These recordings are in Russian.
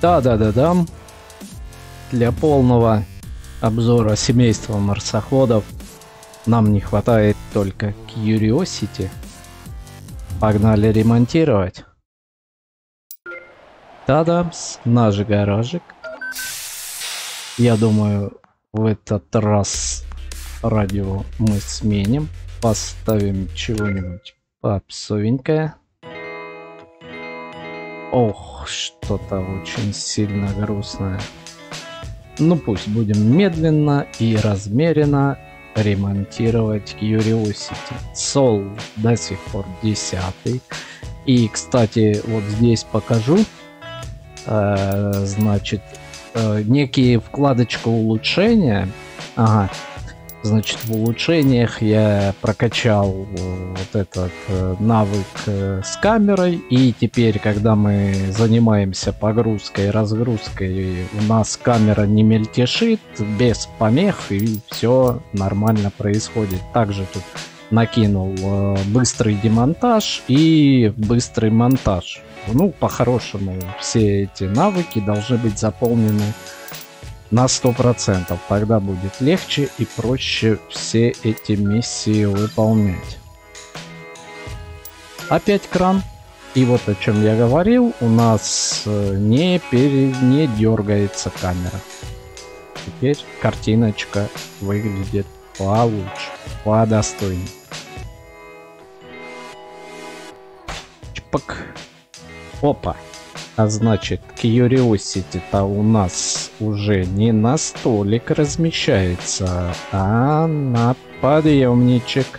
Да-да-да-да. Для полного обзора семейства марсоходов нам не хватает только Curiosity. Погнали ремонтировать. Та-дамс, наш гаражик. Я думаю, в этот раз радио мы сменим. Поставим чего-нибудь попсовенькое. Ох, что-то очень сильно грустное. Ну пусть будем медленно и размеренно ремонтировать Curiosity. Сол до сих пор 10. И, кстати, вот здесь покажу. Значит, некие вкладочка улучшения. Ага. Значит, в улучшениях я прокачал вот этот навык с камерой. И теперь, когда мы занимаемся погрузкой и разгрузкой, у нас камера не мельтешит, без помех, и все нормально происходит. Также тут накинул быстрый демонтаж и быстрый монтаж. Ну, по-хорошему, все эти навыки должны быть заполнены на 100%. Тогда будет легче и проще все эти миссии выполнять. Опять кран. И вот о чем я говорил, у нас не дергается камера. Теперь картиночка выглядит получше, подостойнее. Чпок. Опа. А значит, Curiosity-то у нас уже не на столик размещается, а на подъемничек.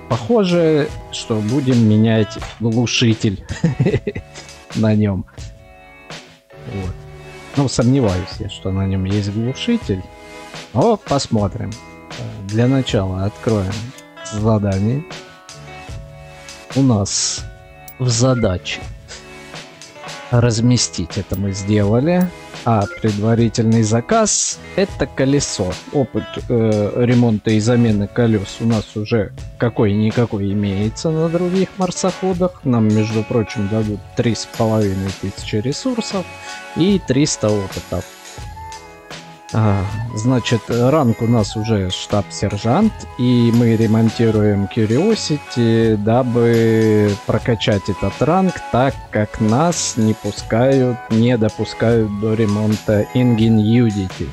Похоже, что будем менять глушитель на нем. Вот. Ну, сомневаюсь я, что на нем есть глушитель. Но посмотрим. Для начала откроем задание. У нас в задаче разместить, это мы сделали, а предварительный заказ — это колесо. Опыт ремонта и замены колес у нас уже какой-никакой имеется на других марсоходах. Нам, между прочим, дадут 3500 ресурсов и 300 опыта. Значит, ранг у нас уже штаб-сержант, и мы ремонтируем Curiosity, дабы прокачать этот ранг, так как нас не допускают до ремонта Ingenuity.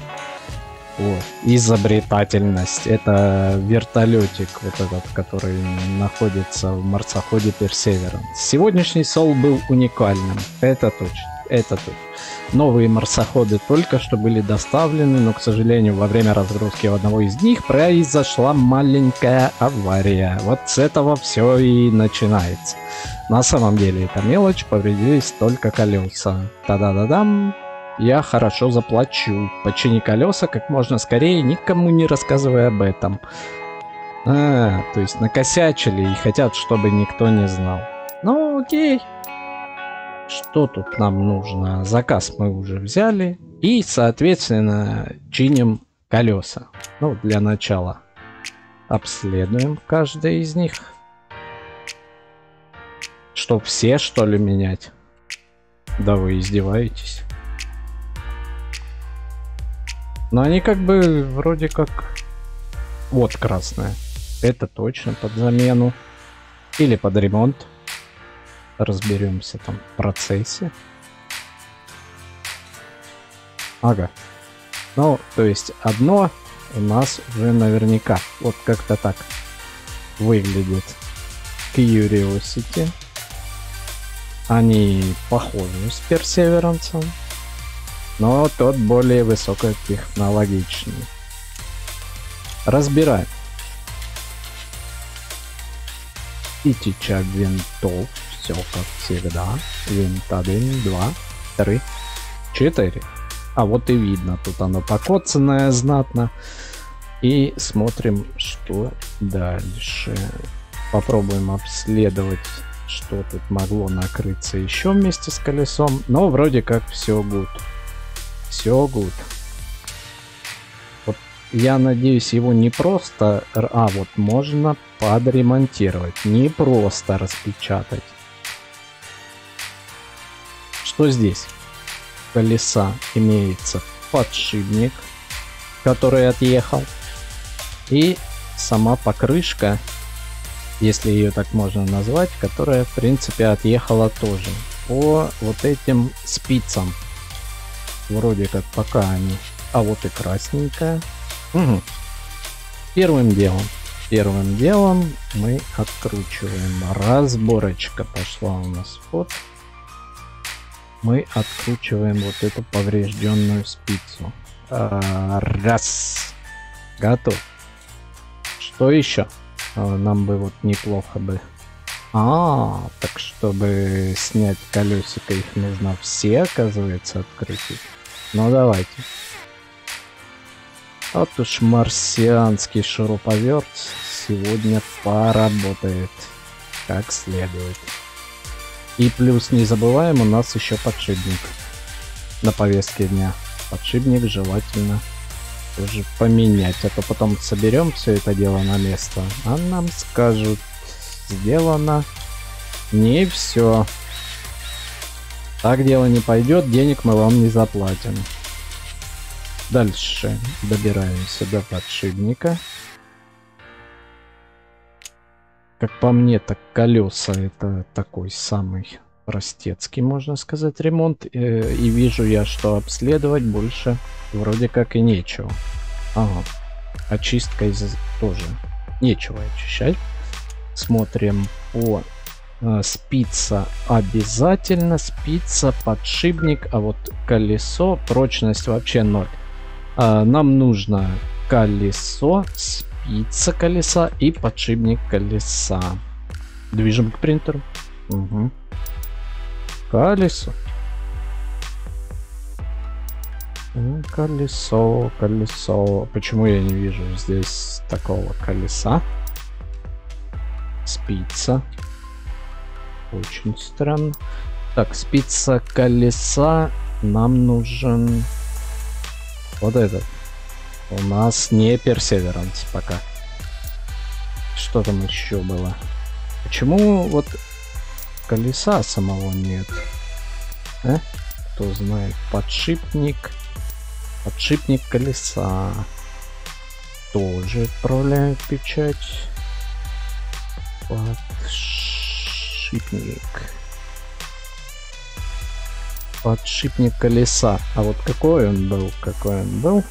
Вот. Изобретательность. Это вертолетик, вот этот, который находится в марсоходе Perseverance. Сегодняшний сол был уникальным, это точно. Новые марсоходы только что были доставлены, но, к сожалению, во время разгрузки одного из них произошла маленькая авария. Вот с этого все и начинается. На самом деле это мелочь, повредились только колеса. Та-да-да-дам! Я хорошо заплачу. Почини колеса как можно скорее, никому не рассказывая об этом. То есть накосячили и хотят, чтобы никто не знал. Ну, окей. Что тут нам нужно? Заказ мы уже взяли. И, соответственно, чиним колеса. Ну, для начала обследуем каждое из них. Что, все, что ли, менять? Да вы издеваетесь. Но они как бы вроде как... Вот красная. Это точно под замену. Или под ремонт. Разберемся там в процессе. Ага. Ну, то есть одно у нас уже наверняка. Вот как-то так выглядит Curiosity. Они похожи с Perseverance, но тот более высокотехнологичный. Разбираем. 1000 винтов. Все как всегда. Винт 1, 2, 3, 4. А вот и видно, тут оно покоцанное знатно. И смотрим, что дальше. Попробуем обследовать, что тут могло накрыться еще вместе с колесом. Но вроде как все good. Все good. Вот я надеюсь, его не просто... вот можно подремонтировать. Не просто распечатать. Что здесь? колеса имеется подшипник, который отъехал, и сама покрышка, если ее так можно назвать, которая в принципе отъехала тоже по вот этим спицам. Вроде как пока они. А вот и красненькая. Угу. Первым делом мы откручиваем. Разборочка пошла у нас. Вот. Мы откручиваем вот эту поврежденную спицу. Раз. Готов. Что еще? Нам бы вот неплохо бы. Так чтобы снять колесико, их нужно все, оказывается, открутить. Ну давайте. Вот уж марсианский шуруповерт сегодня поработает как следует. И плюс не забываем, у нас еще подшипник на повестке дня. Подшипник желательно тоже поменять, а то потом соберем все это дело на место, а нам скажут: сделано не все. Так дело не пойдет, денег мы вам не заплатим. Дальше добираемся до подшипника. Как по мне, так колеса это такой самый простецкий, можно сказать, ремонт. И вижу я, что обследовать больше вроде как и нечего. Ага. Очисткой тоже нечего очищать. Смотрим по спица обязательно. Спица, подшипник, а вот колесо, прочность вообще 0. Нам нужно колесо, спица колеса и подшипник колеса. Движем к принтеру. Угу. Колесо. Колесо, колесо. Почему я не вижу здесь такого колеса? Спица. Очень странно. Так, спица колеса. Нам нужен вот этот. У нас не Perseverance пока. Что там еще было? Почему вот колеса самого нет? Кто знает? Подшипник. Подшипник колеса. Тоже отправляют печать. Подшипник. Подшипник колеса. А вот какой он был? Какой он был?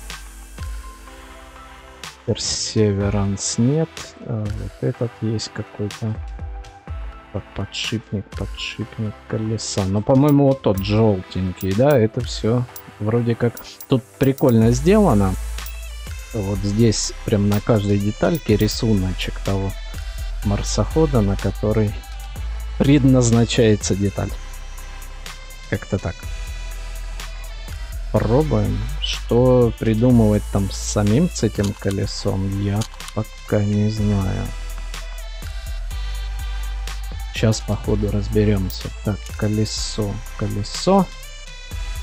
Perseverance нет. А вот этот есть какой-то. Подшипник колеса. Но, по-моему, вот тот желтенький, да, это все вроде как тут прикольно сделано. Вот здесь прям на каждой детальке рисуночек того марсохода, на который предназначается деталь. Как-то так. Пробуем. Что придумывать там с самим с этим колесом, я пока не знаю. Сейчас по ходу разберемся. Так, колесо.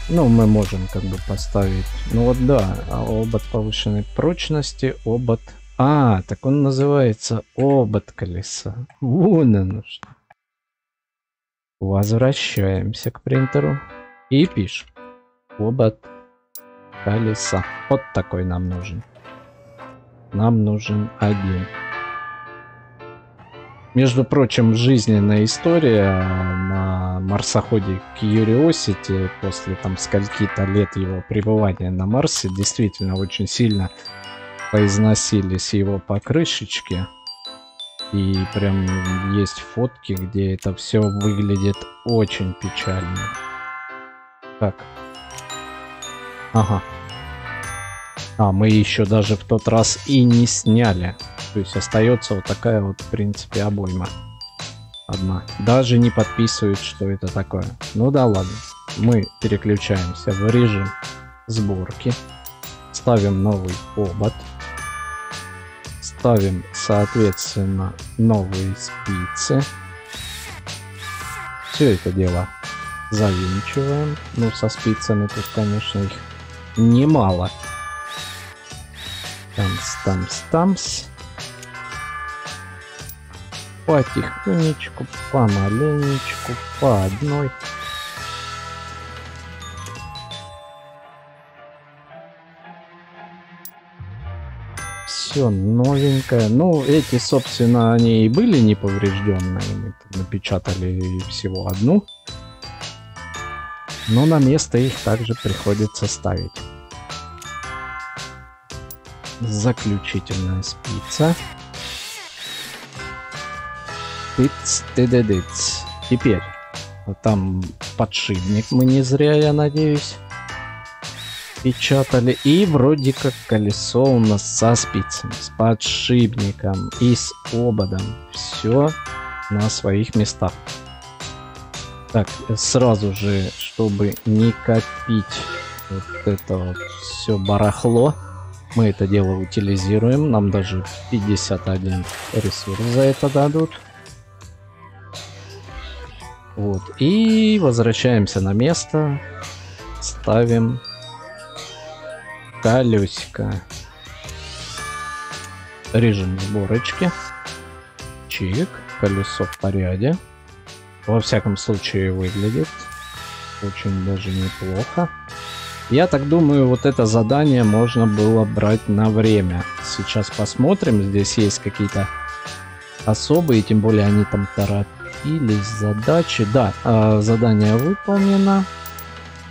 Ну, мы можем как бы поставить. Ну вот да, обод повышенной прочности, обод. Так он называется обод колеса. Вон оно что. Возвращаемся к принтеру и пишем. Обод колеса. Вот такой нам нужен. Нам нужен один. Между прочим, жизненная история на марсоходе Curiosity после там скольки-то лет его пребывания на Марсе действительно очень сильно поизносились его покрышечки. И прям есть фотки, где это все выглядит очень печально. Так. Ага. Мы еще даже в тот раз и не сняли. То есть остается вот такая вот, в принципе, обойма. Одна. Даже не подписывает, что это такое. Ну да ладно. Мы переключаемся в режим сборки. Ставим новый обод. Ставим, соответственно, новые спицы. Все это дело завинчиваем. Ну, со спицами тут, конечно, их немало. Тамс. Потихонечку, помаленечку, по одной. Все новенькое. Ну, эти, собственно, они и были неповрежденные. Мы тут напечатали всего одну. Но на место их также приходится ставить. Заключительная спица. Тыц-ты-ды-дыц. Теперь там подшипник, мы не зря, я надеюсь, печатали. И вроде как колесо у нас со спицами, с подшипником и с ободом. Все на своих местах. Так, сразу же, чтобы не копить вот это вот все барахло, мы это дело утилизируем. Нам даже 51 ресурс за это дадут. Вот. И возвращаемся на место. Ставим колесико. Режем сборочки. Чик. Колесо в порядке. Во всяком случае выглядит очень даже неплохо. Я так думаю, вот это задание можно было брать на время. Сейчас посмотрим. Здесь есть какие-то особые, тем более они там торопились. Задачи. Да, задание выполнено.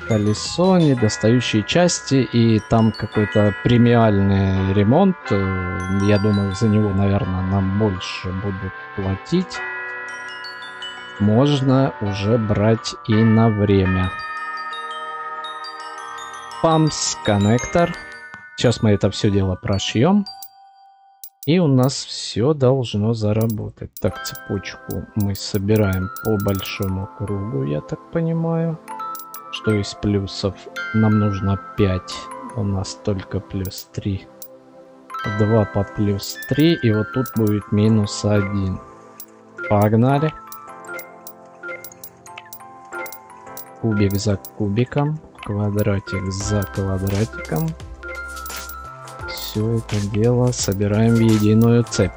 Колесо, недостающие части, и там какой-то премиальный ремонт. Я думаю, за него, наверное, нам больше будут платить. Можно уже брать и на время. Памс, коннектор. Сейчас мы это все дело прошьем. И у нас все должно заработать. Так, цепочку мы собираем по большому кругу, я так понимаю. Что из плюсов? Нам нужно 5. У нас только плюс 3. 2 по плюс 3. И вот тут будет минус 1. Погнали. Кубик за кубиком. Квадратик за квадратиком. Все это дело собираем в единую цепь.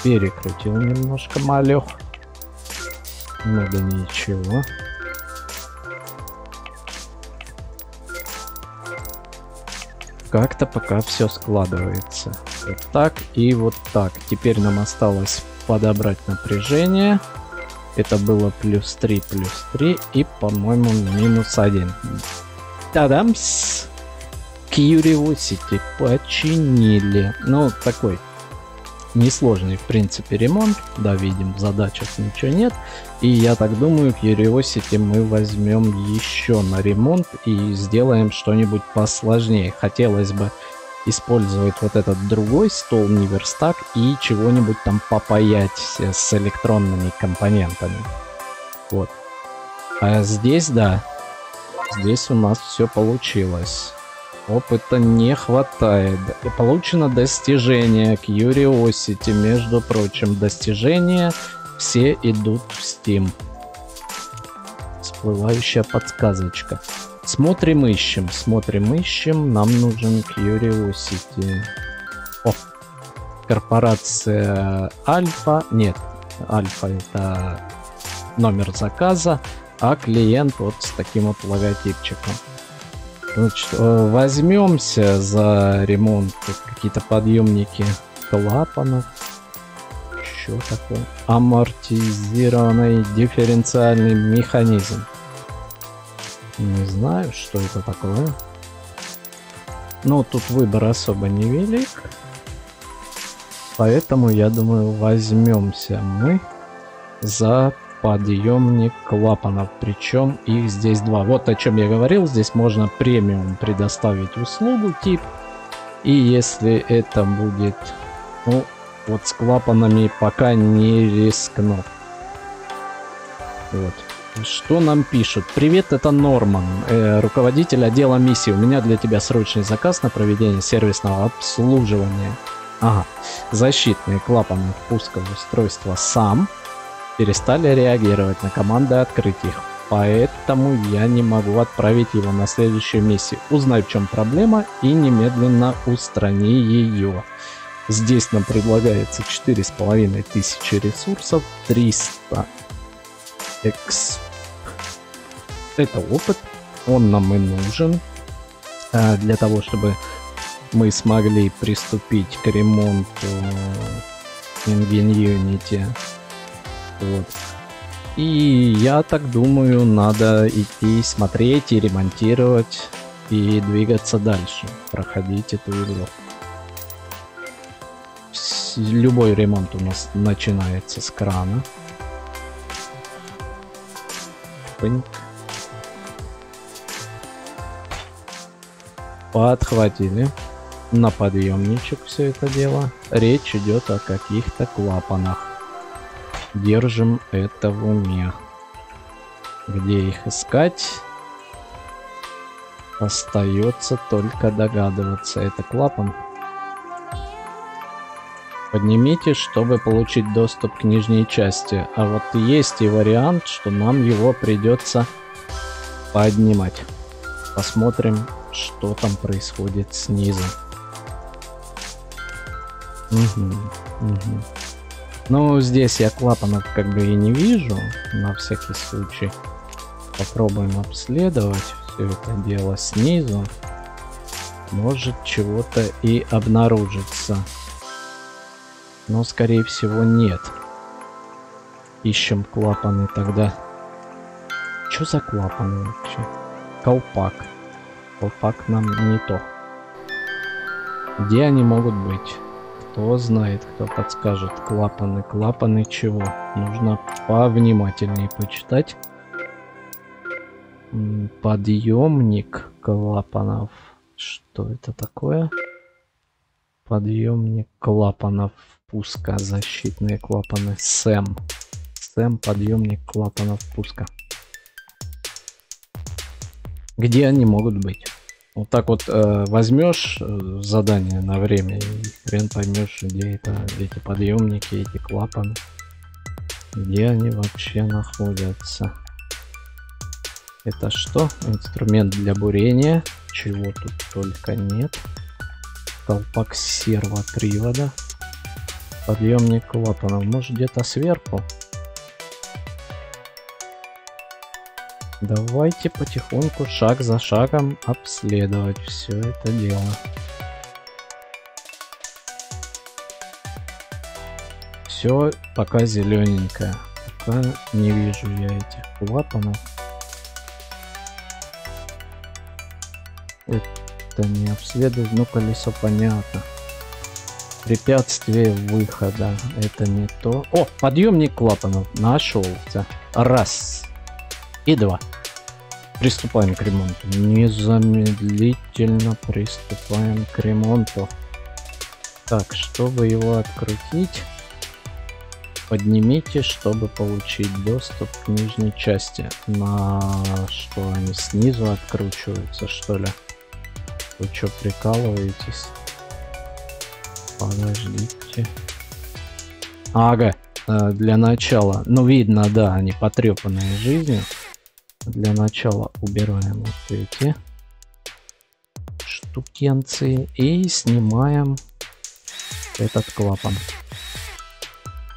Перекрутил немножко малех. Ну да ничего. Как-то пока все складывается. Вот так и вот так. Теперь нам осталось подобрать напряжение. Это было плюс 3 и, по-моему, минус 1. Тадамс! Curiosity починили. Ну, такой несложный, в принципе, ремонт. Да, видим, в задачах ничего нет. И я так думаю, Curiosity мы возьмем еще на ремонт и сделаем что-нибудь посложнее. Хотелось бы использовать вот этот другой стол, не верстак, и чего-нибудь там попаять с электронными компонентами. Вот. А здесь, да, здесь у нас все получилось. Опыта не хватает. И получено достижение Curiosity. Между прочим, достижения все идут в Steam. Всплывающая подсказочка. Смотрим, ищем. Смотрим, ищем. Нам нужен Curiosity. О! Корпорация Альфа. Нет, Альфа это номер заказа. А клиент вот с таким вот логотипчиком. Значит, возьмемся за ремонт. Какие-то подъемники клапанов. Что такое? Амортизированный дифференциальный механизм. Не знаю, что это такое. Но тут выбор особо невелик. Поэтому, я думаю, возьмемся мы за подъемник клапанов. Причем их здесь 2. Вот о чем я говорил. Здесь можно премиум предоставить услугу тип. И если это будет... Ну, вот с клапанами пока не рискну. Вот. Что нам пишут? Привет, это Норман, руководитель отдела миссии. У меня для тебя срочный заказ на проведение сервисного обслуживания. Ага. Защитные клапаны впуска в устройство сам перестали реагировать на команды открыть их. Поэтому я не могу отправить его на следующую миссию. Узнай, в чем проблема, и немедленно устрани ее. Здесь нам предлагается 4500 ресурсов, 300 X. Это опыт, он нам и нужен для того, чтобы мы смогли приступить к ремонту InGen-Unity. Вот. И я так думаю, надо идти смотреть и ремонтировать и двигаться дальше, проходить эту игру. Любой ремонт у нас начинается с крана. Пынь. Подхватили на подъемничек все это дело. Речь идет о каких-то клапанах. Держим это в уме. Где их искать? Остается только догадываться. Это клапан. Поднимите, чтобы получить доступ к нижней части. А вот есть и вариант, что нам его придется поднимать. Посмотрим, что там происходит снизу. Ну, здесь я клапанов как бы и не вижу. На всякий случай попробуем обследовать все это дело снизу. Может, чего-то и обнаружится. Но, скорее всего, нет. Ищем клапаны тогда. Что за клапаны вообще? Колпак. Колпак нам не то. Где они могут быть? Кто знает, кто подскажет. Клапаны. Клапаны чего? Нужно повнимательнее почитать. Подъемник клапанов. Что это такое? Подъемник клапанов пуска. Защитные клапаны. СЭМ. СЭМ, подъемник клапанов пуска. Где они могут быть? Вот так вот возьмешь задание на время и хрен поймешь, где это, эти подъемники, эти клапаны. Где они вообще находятся? Это что? Инструмент для бурения. Чего тут только нет. Колпак сервопривода. Подъемник клапанов. Может, где-то сверху? Давайте потихоньку, шаг за шагом обследовать все это дело. Все пока зелененькое. Пока не вижу я этих клапанов. Это не обследовать, но колесо понятно. Препятствие выхода. Это не то. О, подъемник клапанов. Нашелся. Раз. И два. Приступаем к ремонту. Незамедлительно приступаем к ремонту. Так, чтобы его открутить, поднимите, чтобы получить доступ к нижней части. На что они снизу откручиваются, что ли? Вы что, прикалываетесь? Подождите. Ага, для начала. Ну, видно, да, они потрепанные жизнью. Для начала убираем вот эти штукенции и снимаем этот клапан.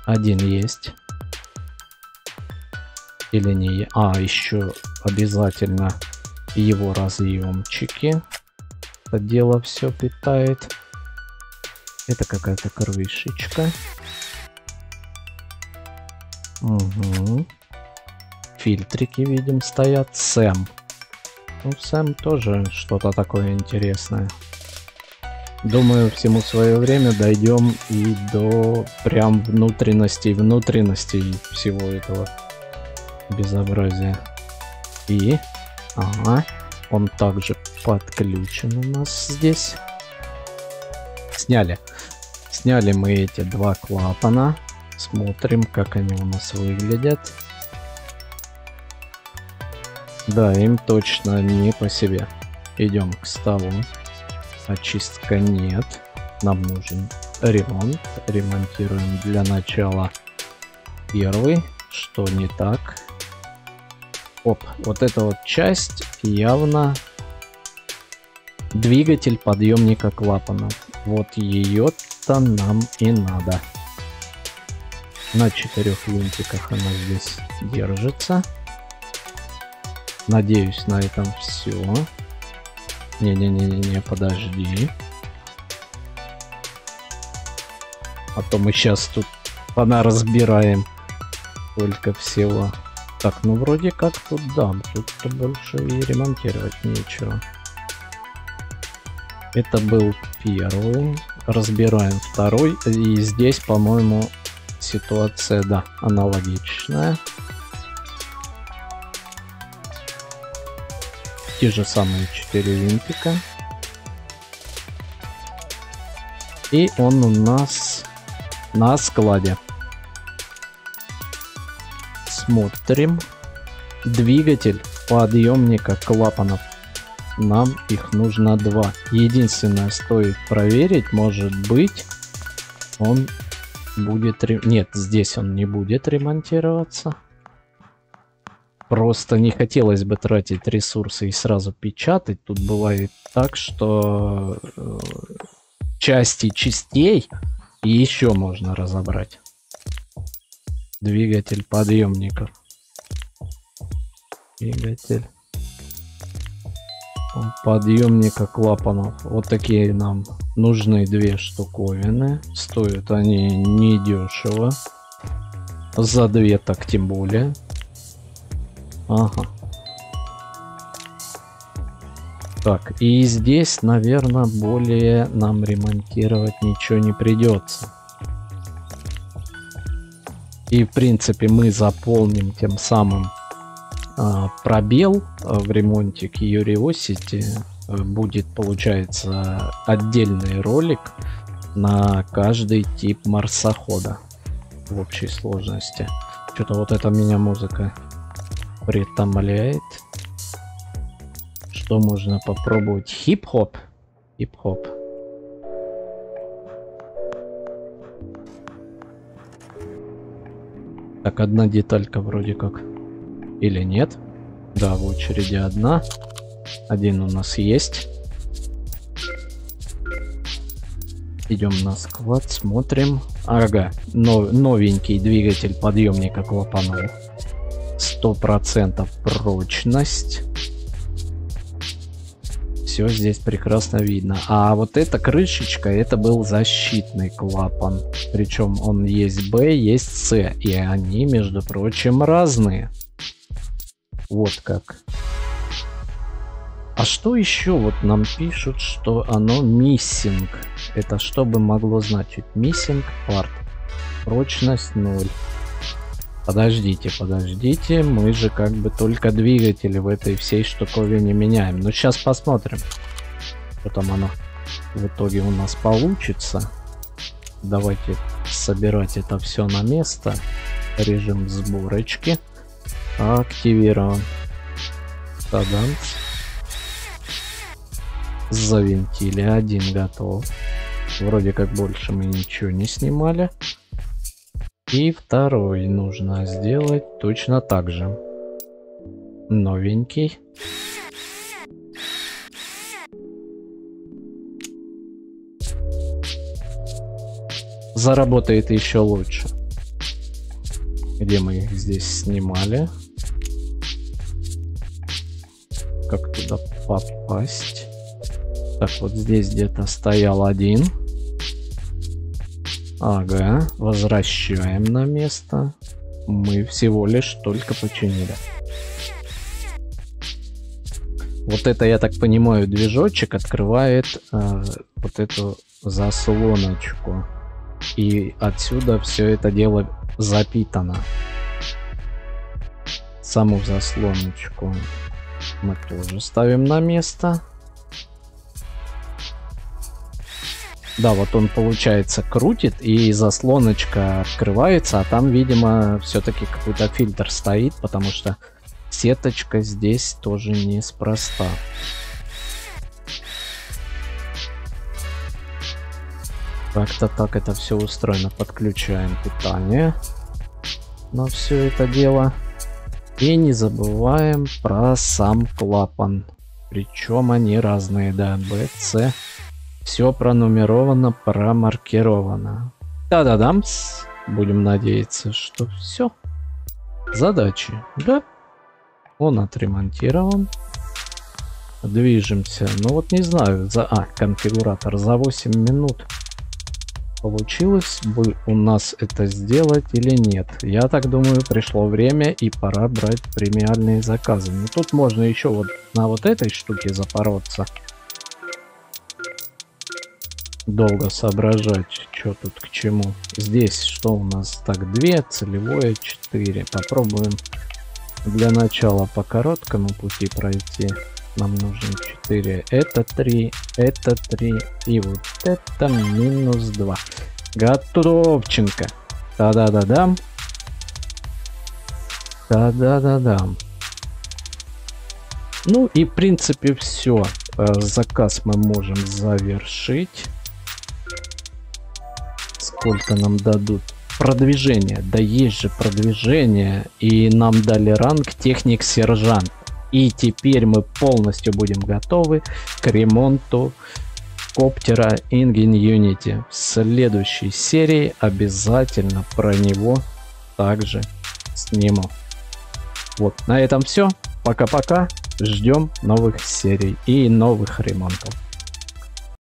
Один есть. Или не? А, еще обязательно его разъемчики. Это дело все питает. Это какая-то крышечка. Угу. Фильтрики, видим, стоят. СЭМ. Ну, СЭМ тоже что-то такое интересное. Думаю, всему свое время дойдем и до прям внутренностей всего этого безобразия. И, ага, он также подключен у нас здесь. Сняли мы эти два клапана. Смотрим, как они у нас выглядят. Да, им точно не по себе. Идем к столу. Очистка нет. Нам нужен ремонт. Ремонтируем для начала первый. Что не так? Оп, вот эта вот часть явно двигатель подъемника клапанов. Вот ее-то нам и надо. На 4 винтиках она здесь держится. Надеюсь, на этом все. Не, подожди. А то мы сейчас тут понаразбираем только всего. Так, ну вроде как тут, да, тут больше и ремонтировать нечего. Это был первый. Разбираем второй. И здесь, по-моему, ситуация, да, аналогичная. Те же самые 4 винтика. И он у нас на складе. Смотрим. Двигатель подъемника клапанов. Нам их нужно 2. Единственное, стоит проверить, может быть, он будет... Нет, здесь он не будет ремонтироваться. Просто не хотелось бы тратить ресурсы и сразу печатать. Тут бывает так, что части частей и еще можно разобрать. Двигатель подъемников. Двигатель подъемника клапанов. Вот такие нам нужны 2 штуковины. Стоят они недешево. За 2 так тем более. Ага. Так, и здесь, наверное, более нам ремонтировать ничего не придется. И, в принципе, мы заполним тем самым пробел в ремонте Curiosity. Будет, получается, отдельный ролик на каждый тип марсохода в общей сложности. Что-то вот это меня музыка притомляет. Что можно попробовать? Хип-хоп. Хип-хоп. Так, одна деталька вроде как. Или нет? Да, в очереди одна. Один у нас есть. Идем на склад, смотрим. Ага, новенький двигатель подъемника клапанов. 100% прочность. Все здесь прекрасно видно. А вот эта крышечка, это был защитный клапан. Причем он есть Б, есть С. И они, между прочим, разные. Вот как. А что еще вот нам пишут, что оно missing? Это что бы могло значить? Missing part. Прочность 0. Подождите, подождите. Мы же как бы только двигатели в этой всей штуковине меняем. Но сейчас посмотрим, что там оно в итоге у нас получится. Давайте собирать это все на место. Режим сборочки активирован. Таданс. Завинтили. Один готов. Вроде как больше мы ничего не снимали. И второй нужно сделать точно так же. Новенький. Заработает еще лучше. Где мы их здесь снимали? Как туда попасть? Так, вот здесь где-то стоял один. Ага, возвращаем на место. Мы всего лишь только починили. Вот это, я так понимаю, движочек открывает вот эту заслоночку. И отсюда все это дело запитано. Саму заслоночку мы тоже ставим на место. Да, вот он, получается, крутит, и заслоночка открывается, а там, видимо, все-таки какой-то фильтр стоит, потому что сеточка здесь тоже неспроста. Как-то так это все устроено. Подключаем питание на все это дело. И не забываем про сам клапан. Причем они разные, да, Б, С. Все пронумеровано, промаркировано. Да-да-дамс. Будем надеяться, что все. Задачи, да? Он отремонтирован. Движемся. Ну вот не знаю, конфигуратор за 8 минут. Получилось бы у нас это сделать или нет? Я так думаю, пришло время и пора брать премиальные заказы. Но тут можно еще вот на вот этой штуке запороться. Долго соображать, что тут к чему. Здесь что у нас? Так, 2, целевое 4. Попробуем для начала по короткому пути пройти. Нам нужно 4. Это 3, это 3 и вот это -2. Готовченко. Да-да-да-дам. Да-да-да-дам. Ну и в принципе все. Заказ мы можем завершить. Сколько нам дадут? Продвижение. Да есть же продвижение. И нам дали ранг техник-сержант. И теперь мы полностью будем готовы к ремонту коптера Ingen Unity. В следующей серии обязательно про него также сниму. Вот, на этом все. Пока-пока. Ждем новых серий и новых ремонтов.